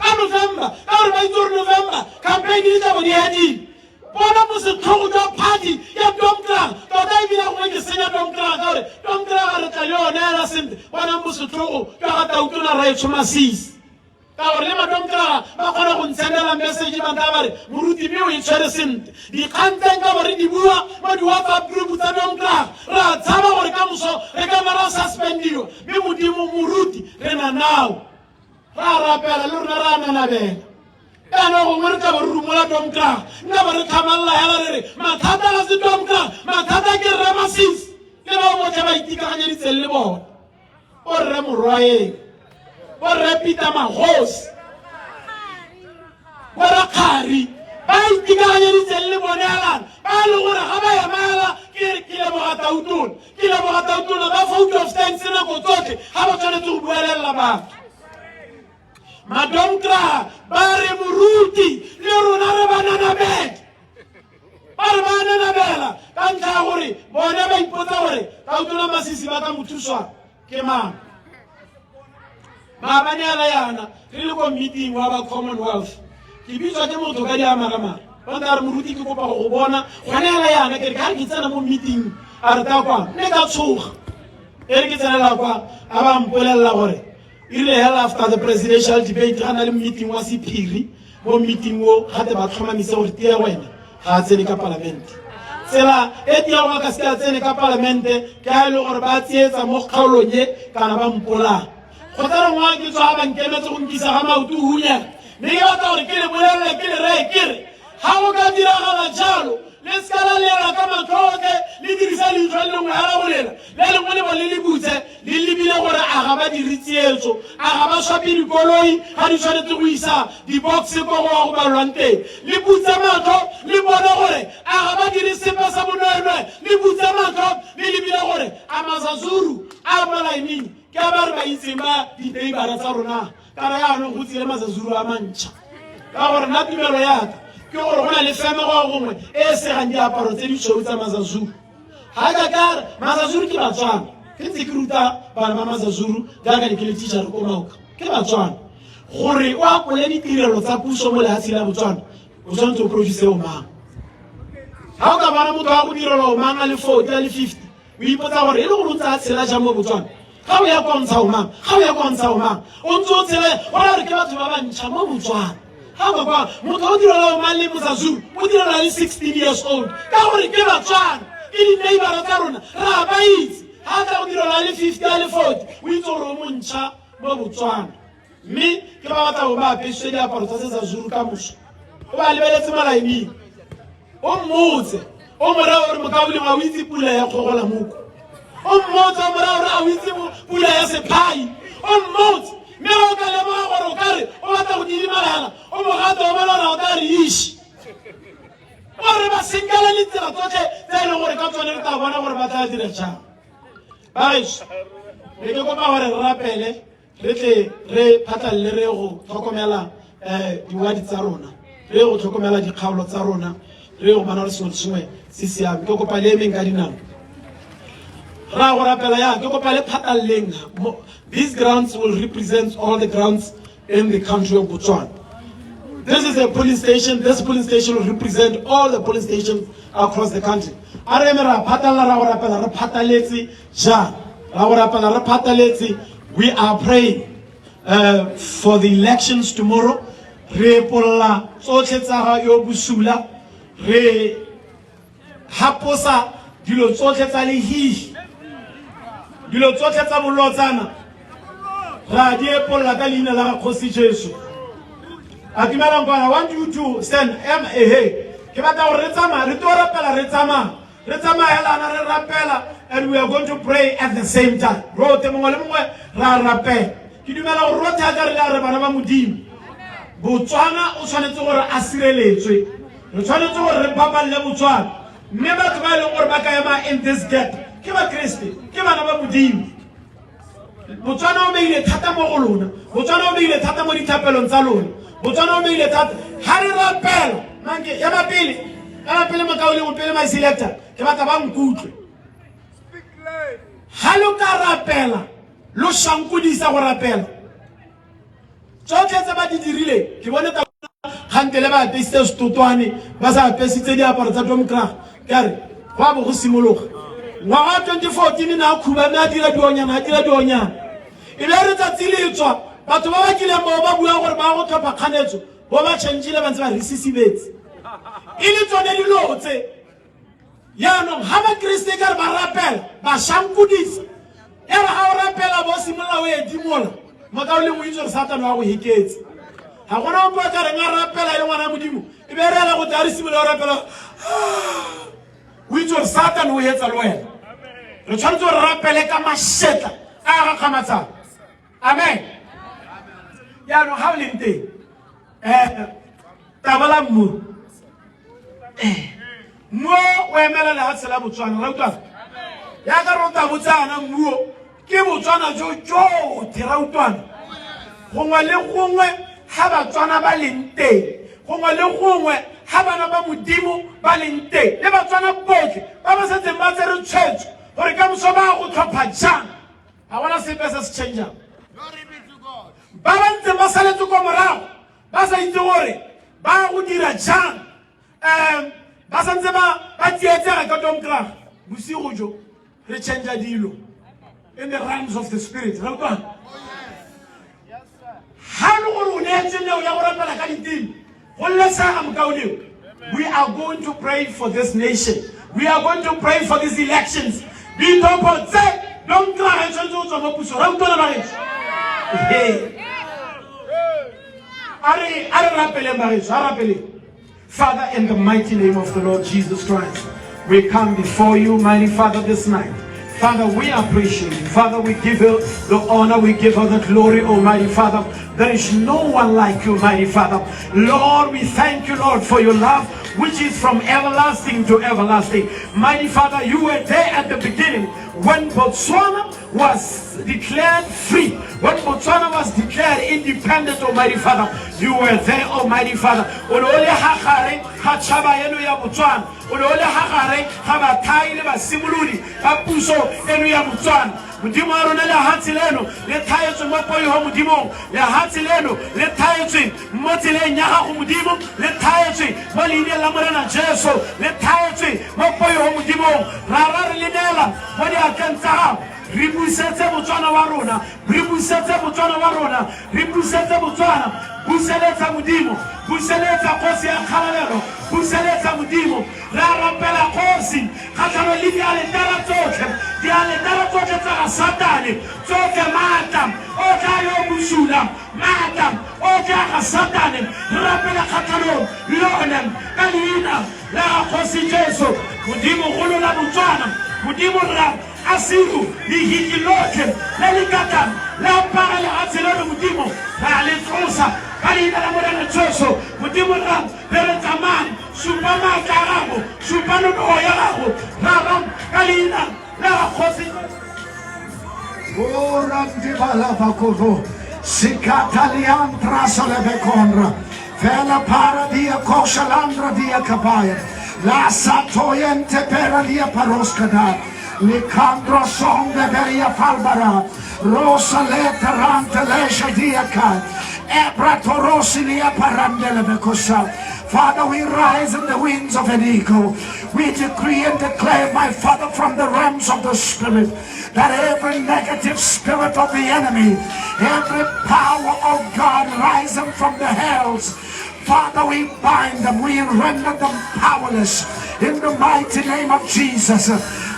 ka November ka gore ba itse November campaign e tla go di hedile bona mo se tlhogo jwa party ya Domkrag tota e bile go ke senya Domkrag gore Domkrag re tla yona la sente bona mo se tlhogo ka ga tautona ra e tshoma 6 ka gore le ma Domkrag ba kgona go ntsendela message ba nta bare moruti mme o e tshwere sente di kganteng ka gore di bua mo di WhatsApp group tsa Domkrag ra tshaba gore ka moso re ka mara suspendiwa mme modimo moruti re na now ra rapela le rona ra nanabela kana go re ka ba rumola Domkrag nna ba re thamalla ya re mathata a se Domkrag mathata ke Ramasis le ba botlhe ba itikaganya ditselle bona o re morwae o re Peter Magos o re Khari ba itikaganya ditselle bona alana ba le gore ga ba ya mala ke le bogatautono ba vote of thanks na go tsotlhe ga ba tshwanetse go buelela batho ma Domkrag ba re moruti le rona re bananabela ka ntlha gore bona ba ipotsa gore Tautona Masisi ba ka mothuswa ke mang ba banela yana re le ko meeting wa ba Commonwealth ke bitswa ke motho ka diamaramara ba nta re moruti ke kopa go bona gwanela yana ke re ka re ke tsena mo meeting a re ta kwa ne ka tshoga After the presidential debate, meeting was Piri, one meeting had about Seneca Parliament. Sela etia wa kasia Seneca Parliament kailo orbatie za mokhalonye kana ba mpola khotara ngwa ke tswa ba nkeme tso ngisa ga mautu hunya ne ya ta gore ke le bolele ke le re kire ha o ka dira ga jalo le skala le la kama tloke le dirisa le tswele ngwe ha la bolela le le ngwe le le butse le libile gore a ga ba diritsietso a ga ba swapi dikoloi ha di tshwanetse go isa di box ko go ba lwante le butse matlo le bona gore a ga ba dirise pa sa bonweenwe le butse matlo le libile gore a Mazazuru a malaini ke ba re ba itsema di teibara tsa rona kana ya no go tsile Mazazuru a mantšha ka gore na tumelo ya ka ke gore go na le feme go gongwe e se ga diaparo tse di tshweu tsa Mazazuru ha ka ka Mazazuru ke Batswana ke ntse ke ruta bana ba Mazazuru jaaka ke le teacher ko Mauka ke Batswana gore o apole ditirelo tsa puso mo lehatsi la Botswana o tshwanetse o produce o mang ha o ka bana motho a go direla o mang a le 40 a le 50 o ipotsa gore e le go ntse a tshela jang mo Botswana ga o ya kwa ntsha o mang ga o ya kwa ntsha o mang o ntse o tshele ora re ke batho ba bantšha mo Botswana ha ba kwa motho o direla o mang le Mazazuru o direla le 16 years old ka gore ke Batswana ke di neighbor tsa rona ra ba itse ha ka o direla le 50 a le 40 o itse gore o montšha mo Botswana mme ke ba batla go ba apeswe diaparo tsa Mazazuru ka moso o ba lebeletse malaini o mmotse o mora gore mokaboleng a o itse pula ya kgogola moko o mmotse o mora gore a o itse pula ya sephai o mmotse mme o ka lemoga gore o kare o batla go didimalana o mogata o bona gore o ka re ishi gore ba senkela le tsela tsotlhe tse e leng gore ka tsone re tla bona gore ba tla dira jang bageso re ke kopa gore re rapele re tle re phatlalle re go tlhokomela diwadi tsa rona re go tlhokomela dikgaolo tsa rona re go bana re sengwe sengwe se siame ke kopa le emeng ka dinao ra go rapela ya ke kopa le phatlalleng these grounds will represent all the grounds in the country of Botswana. This is a polling station. This polling station will represent all the polling stations across the country. We are praying for the elections tomorrow. I want you to stand. And we are going to pray at the same time. Botswana o tshwanetse gore a sireletswe re tshwanetse gore re papalle Botswana mme batho ba ile gore ba ka ema in this gap ke ba Kriste ke bana ba Modimo Botswana o beile thata mo go lona Botswana o beile thata mo dithapelong tsa lona Botswana o beile thata ha re rapela manke ya mapele makaole mo pele ma selector ke batla ba nkutlwe ha lo ka rapela lo shankudisa go rapela tsotlhe tse ba di dirile ke bone ka gantele ba apesitse setotwane ba sa apesitse diaparo tsa Domkrag kare go bo go simologa ngwaga 2014 na khuba mme a dira dionyana e be re tsa tsiletswa batho ba ba kileng ba bua gore ba go tlhopha kganetso bo ba changile ba ntse ba resisibetse e le tsone dilotse yaanong ha ba Kriste ka re ba rapela ba shankudisa e re ha o rapela bo simolola o edimola makaole mo itse re Satan wa go heketse ha gona o pa ka re nga rapela le ngwana Modimo e be re la go tla re simolola o rapela o itse re Satan o etsa le wena re tshwanetse re rapele ka mashetla a ga kgamatsana amen yaanong ha o le nteng tabala mmu mo o emela le hatse la Botswana ra utlwa ya ka rota botsana mmuo ke Botswana jo tira utwana gongwe le gongwe ha Batswana ba leng teng gongwe le gongwe ha bana ba Modimo ba leng teng le Batswana botlhe ba ba setse ba tsere tshwetso gore ka moso ba go tlhopha jang ha bona sepe se se change glory be to God ba ba ntse ba saletse ko morago ba sa itse gore ba go dira jang ba santse ba tietse ka Domkrag bosigo jo re change dilo in the realms of the spirit. We are going to pray for this nation. We are going to pray for these elections. Don't cry. Father, in the mighty name of the Lord Jesus Christ, we come before you, mighty Father, this night. Father, we appreciate you. Father, we give you the honor, we give you the glory, Almighty Father. There is no one like you, mighty Father. Lord, we thank you, Lord, for your love, which is from everlasting to everlasting. Mighty Father, you were there at the beginning when Botswana was declared free, when Botswana was declared independent, Almighty Father. You were there, Almighty Father. Mudimo arona le hati leno le thaetswe mo poyo mudimo le hati leno le thaetswe mo tseleng ya gago mudimo le thaetswe mo leine la morena Jesu le thaetswe mo poyo mudimo ra re lenela mo di akantsa re busetse Botswana wa rona re busetse Botswana wa rona re busetse Botswana buseletsa mudimo buseletsa kosi ya khalalelo buseletsa mudimo ra rapela kosi khatlano le diale tara tsotlhe tsa satane tsotlhe matam o tla yo busula matam o tla ga satane rapela khatlano lona ka leina la kosi Jesu mudimo golo la Botswana mudimo ra asiru dihikiloke lelikata la para la atselelo mudimo la le tsosa kalina la morena Jesu mudimo ra beretamang supama karabo supano no yarago ra kalina la khosi ora ndibala bakoro sikatalian trasole bekonra fela para dia koshalandra dia kabaya la satoyente pera dia paroskada Nicandro sonde veria falbara rosa letterante lesha diaka ebratorosia parandele bekosa. Father, we rise in the wings of an eagle. We decree and declare, my Father, from the realms of the Spirit, that every negative spirit of the enemy, every power of God rising from the hells, Father, we bind them, we render them powerless in the mighty name of Jesus.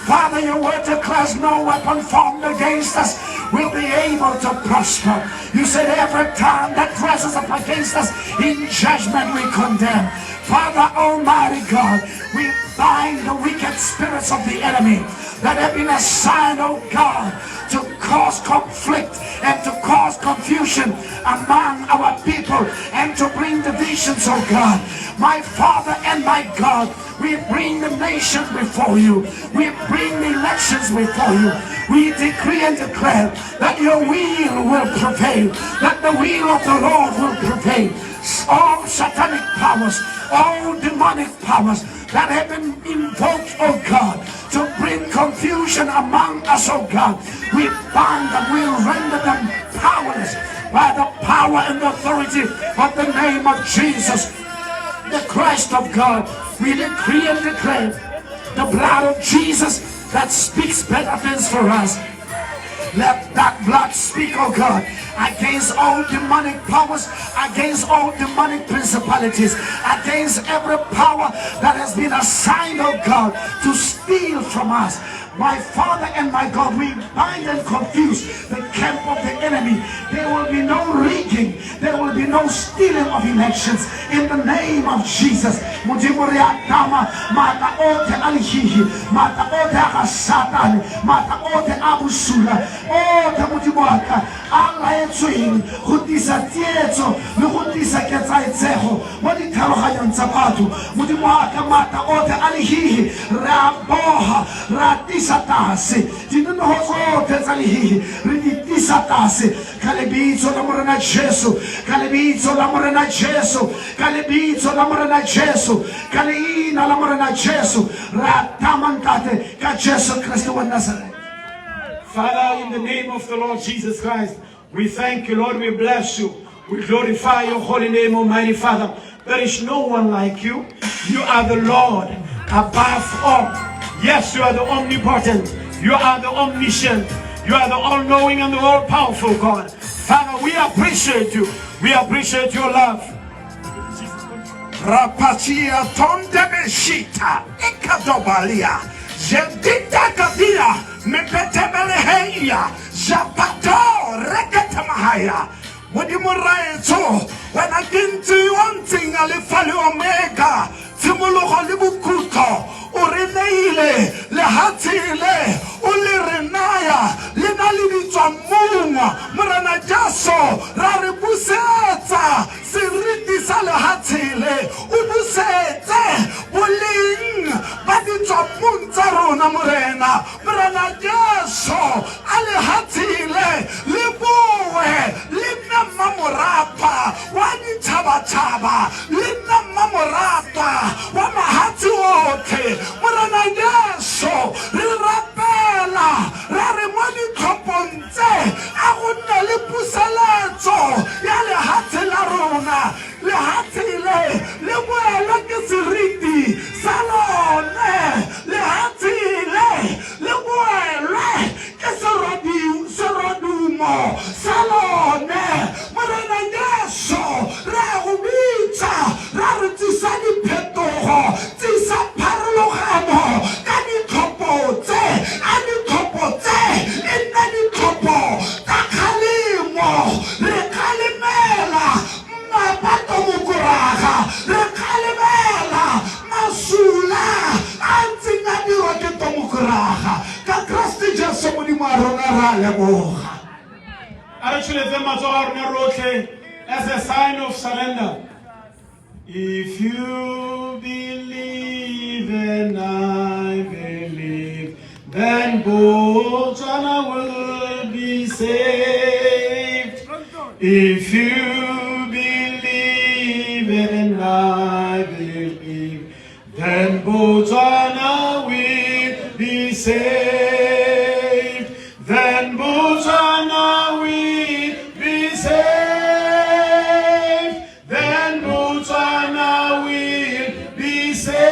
Father, your word declares no weapon formed against us will be able to prosper. You said every tongue that rises up against us in judgment we condemn. Father Almighty God, we bind the wicked spirits of the enemy that have been assigned, oh God, to cause conflict and to cause confusion among our people and to bring divisions, oh God. My Father and my God, we bring the nation before you. We bring the elections before you. We decree and declare that your will prevail, that the will of the Lord will prevail. All satanic powers, all demonic powers that have been invoked, oh God, to bring confusion among us, oh God, we bind them, we render them powerless by the power and authority of the name of Jesus, the Christ of God. We decree and declare the blood of Jesus that speaks better things for us. Let that blood speak, oh God, against all demonic powers, against all demonic principalities, against every power that has been assigned, oh God, to steal from us. My Father and my God, we bind and confuse the camp of the enemy. There will be no rigging. There will be no stealing of elections in the name of Jesus. Mata ote alihihi, mata ote akasatani, mata ote abusula, ote mutibuaka, Allah etsuing, hutisa tietso, luhutisa ketsaitseho, modi tarohayan zapatu, mutibuaka mata ote alihihi, raboha, ratisatase, tinunoho tezalihihi, riditisatase, kalebitso la morena Jesu, kalebitso la morena Jesu, kalebitso la morena Jesu, kaleina la morena Jesu, ratamantate, ka Jesu Christo wa Nazareth. Father, in the name of the Lord Jesus Christ, we thank you, Lord, we bless you. We glorify your holy name, Almighty Father. There is no one like you. You are the Lord above all. Yes, you are the omnipotent. You are the omniscient. You are the all-knowing and the all-powerful God. Father, we appreciate you. We appreciate your love. Rapatia tondebeshita ikadobalia jedita kabia mepetebeleheia japato reketamahaya modimuraeto wanakinti wanting alifali omega timuluho libukuto ureneile lehatile ulirenaya linalibitwa munga murana jaso raribuseta sirindi salehatile ubusete buling baditwa muntarona murena murana jaso alehatile libuwe lina mamurapa wani taba lina mamurapa wamahati wote murana jaso rirapela rarimoni koponte aguna lipusaletso yale hatila rona le hatile le buela kesirindi salone le hatile le buela kesirodi serodumo salone murana jaso rahubita rarutisani petoho tisa parlogamo kani kopote ani kopote inani kopo takalimo rekalimela mapato mukuraha rekalimela masula antingani roketo mukuraha kakrasti jaso muni marona ralemoha. As a sign of surrender. If you believe and I believe, then Botswana will be saved. If you believe and I believe, then Botswana will be saved. Then Botswana will be saved. Then Botswana will be saved.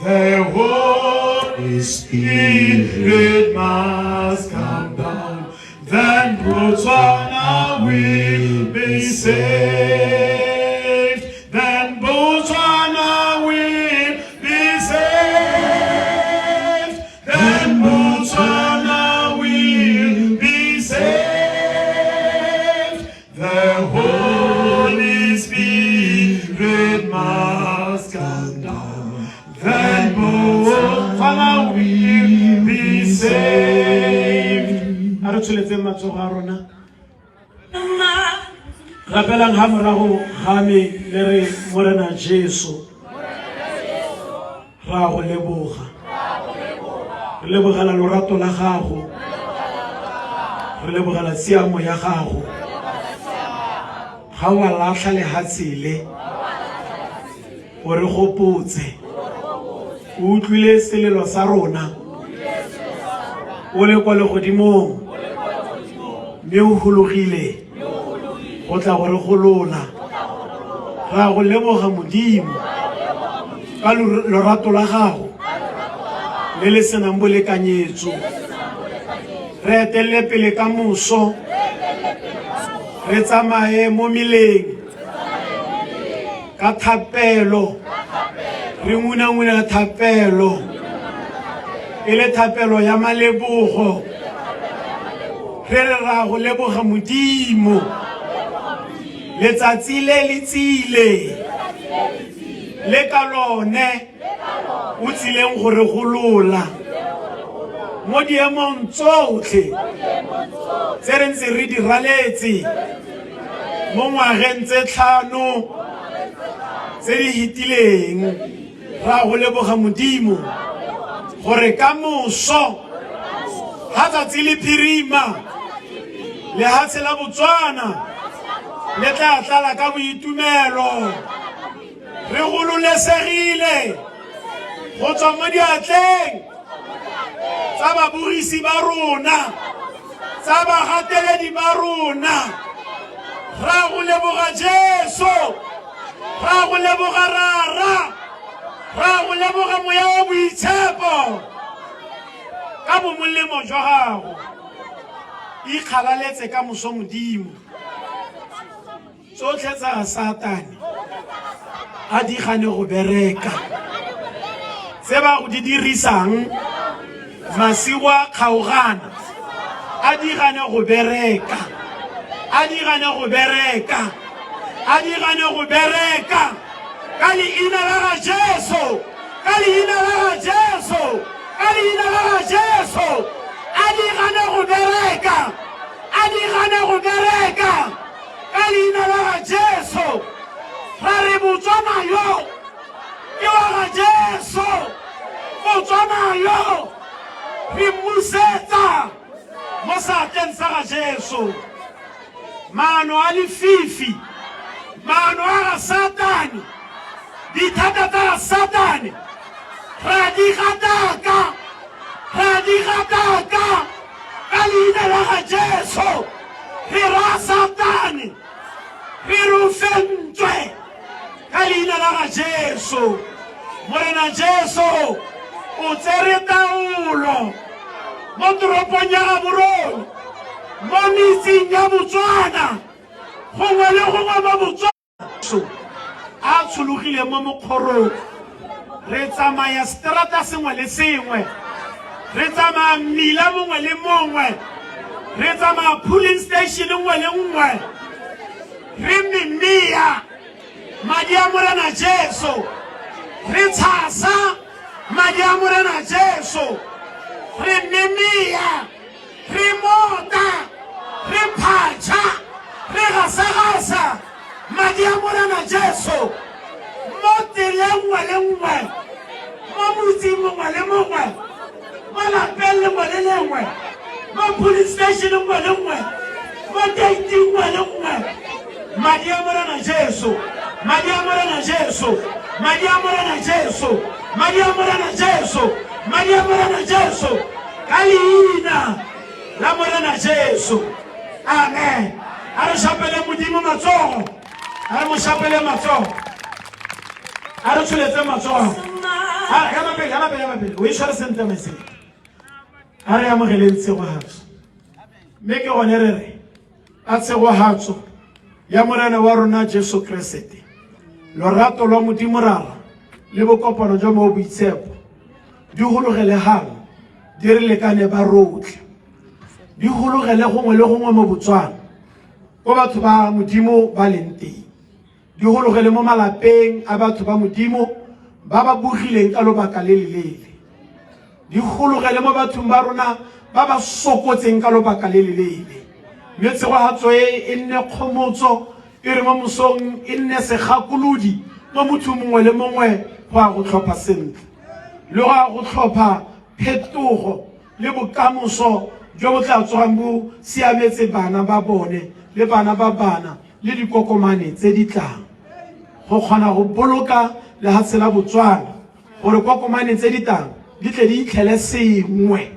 The Holy Spirit must come down. Then Botswana will be saved. Then Botswana will be saved. Then Botswana will be saved. The Holy Spirit must come down. Then Botswana will be saved. Arutuletse matsogo a rona. Rapelang ha morago ga me le re morena Jesu. Ra go leboga. Re lebogela lorato la gago. Re lebogela siamo ya gago. Ga wa latlha lehatsile. O re gopotse. O utlwile selelo sa rona. O le kwa legodimong. Mme o hologile. Go tla go re golola. Ra go leboga Modimo ka lorato la gago le le senang bolekanyetso. Re etelle pele ka moso. Re tsamaye mo meleng ka thapelo. Re nguna thapelo. Ele thapelo ya malebogo. Re ra go leboga Modimo. Letsatsi le letsile le ka lone o tsileng go re golola mo diemong tsotlhe tse re ntse re di raletse mo ngwageng tse 5 tse di hitileng. Ra go leboga Modimo gore ka moso ha tsatsi le phirima le ha tsela Botswana le tla tlala ka boitumelo. Re gololesegile go tswa mo diatleng tsa baburisi ba rona, tsa bagateledi ba rona. Ra go leboga Jesu. Ra go leboga Rara. Ra go leboga moya wa boitshepo ka bo molemo jwa gago ikgalaletse ka moso modimo tsotlhe tsa Satane a di gane go bereka se ba go di dirisang masiwa kgaogana a di gane go bereka a di gane go bereka a di gane go bereka ka leina la Jesu ka leina la Jesu ka leina la Jesu a di gane go bereka a di gane go bereka ka leina la Jesu ra re botswana yo ke wa Jesu botswana yo re musetsa mo sateng sa Jesu mano a lefifi mano a Satane dithata tsa Satane ra di gataka ka leina la Jesu re ra Satane re rufentswe ka leina la Jesu morena Jesu o tsere taolo mo toropong ya Gaborone mo metseng ya Botswana gongwe le gongwe mo Botswana a tshologile mo mokgorong re tsamaya strata sengwe le sengwe re tsamaya mmila mongwe le mongwe re tsamaya polling station nngwe le nngwe re mmea madi a morena Jesu re tshasa madi a morena Jesu re mmea re mota re phatsha re gasagasa madi a morena Jesu mo telengwe le nngwe mo motseng mongwe le mongwe mo lapeng lengwe le lengwe mo police station nngwe le nngwe mo date nngwe le nngwe madi a morena Jesu madi a morena Jesu madi a morena Jesu madi a morena Jesu madi a morena Jesu ka leina la morena Jesu amen a re shapele modimo matsogo a re mo shapele matsogo a re tshuletse matsogo ya mapele o ishware sentle meseng a re amogeleng tshegogatso mme ke gone re re a tshegogatso ya morena wa rona Jesu Kriste lorato lwa modimo rara le bokopano jwa mo boitshepo di hologele hang di re lekane ba rotlhe di hologele gongwe le gongwe mo Botswana go batho ba modimo ba leng teng di hologele mo malapeng a batho ba modimo ba ba bogileng ka lobaka le lelele di hologele mo bathong ba rona ba ba sokotseng ka lobaka le lelele mme tshegogatso e nne kgomotso e re mo mosong e nne segakolodi mo motho mongwe le mongwe go a go tlhopha sentle le go a go tlhopha phetogo le bokamoso jo bo tla tsogang bo siametse bana ba bone le bana ba bana le dikokomane tse di tlang go kgona go boloka le ha tsela Botswana gore kokomane tse di tlang di tle di itlhele sengwe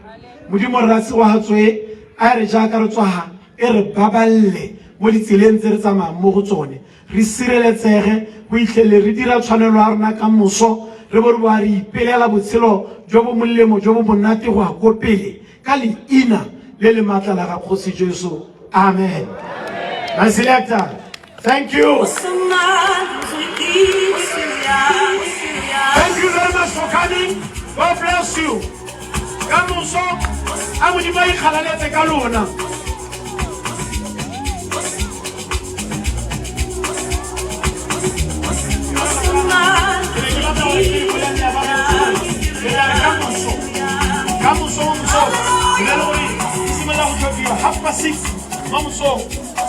modimo re ratse wa hatswe a re jaaka re tswaga e re baballe mo ditseleng tse re tsamayang mo go tsone re sireletsege go itlhele re dira tshwanelo ya rona ka moso re bo re ba re ipelela botshelo jo bo molemo jo bo monate go ya ko pele ka leina le le maatla la ga Kgosi Jesu amen my selector thank you very much for coming God bless you ka moso a modimo a ikgalaletse ka lona half past 6 mamso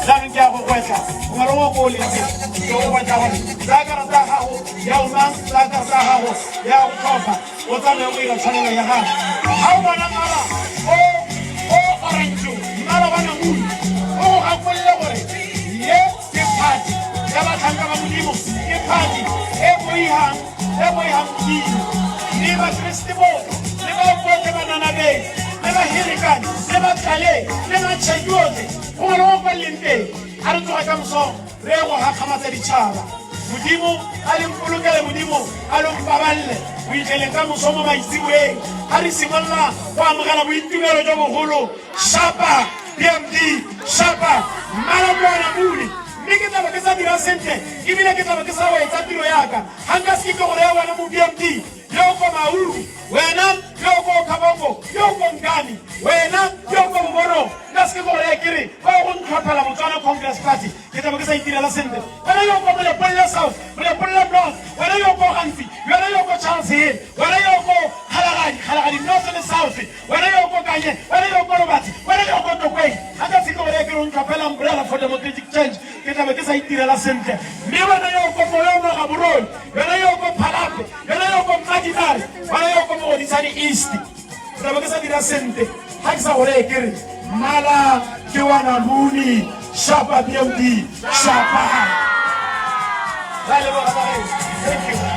dan ga go kwetla ngalo go le ke go ba tla ga ga ra ga go ya una ga ga ga go ya go khopa o tla le go ira tshwanelo ya ga ha o bona ngala o orange ngala bana mu o ga go le gore ye ke party ya ba thanga ba modimo ke party e boiha ni ba Kristimo le ba go ke banana be Never hear it, never tell it, never check you. Who are all well in day? I don't know what I'm so. They will have come at each other. modimo a le mpolokele modimo a lo mpaballe o itlele ka mosomo maitseboeng ga re simolola go amogela boitumelo jo bogolo shapa PMD shapa Malabona Muli mme ke tlabe ke sa dira sentle ebile ke tlabe ke sa wa etsa tiro yaka ga nka se ke gore ya wena mo PMD Yoko Mauru, wena Yoko Kabongo, Yoko Ngani, wena Yoko Moro, naske go rekiri, ba go ntlhapela Botswana Congress Party, ke tla ba ke sa itirela sentle. Wena Yoko mo le Polla South, mo le Polla North, wena Yoko Ganti, wena Yoko Charles Hill, wena Yoko Khalagadi North and South, wena Yoko Kanye, wena Yoko Robati, wena Yoko Tokwei, aka se go rekiri ntlhapela umbrella for democratic change, ke tla ba ke sa itirela sentle. Me wena Yoko Moyo Gaborone, wena Yoko Phalape, wena Yoko Madinari, wena Yoko Modisani East. Tla ba ke sa dira sente. Ha ke sa go rekiri Mala ke wana Muni, Shapa PMD, Shapa. Thank you.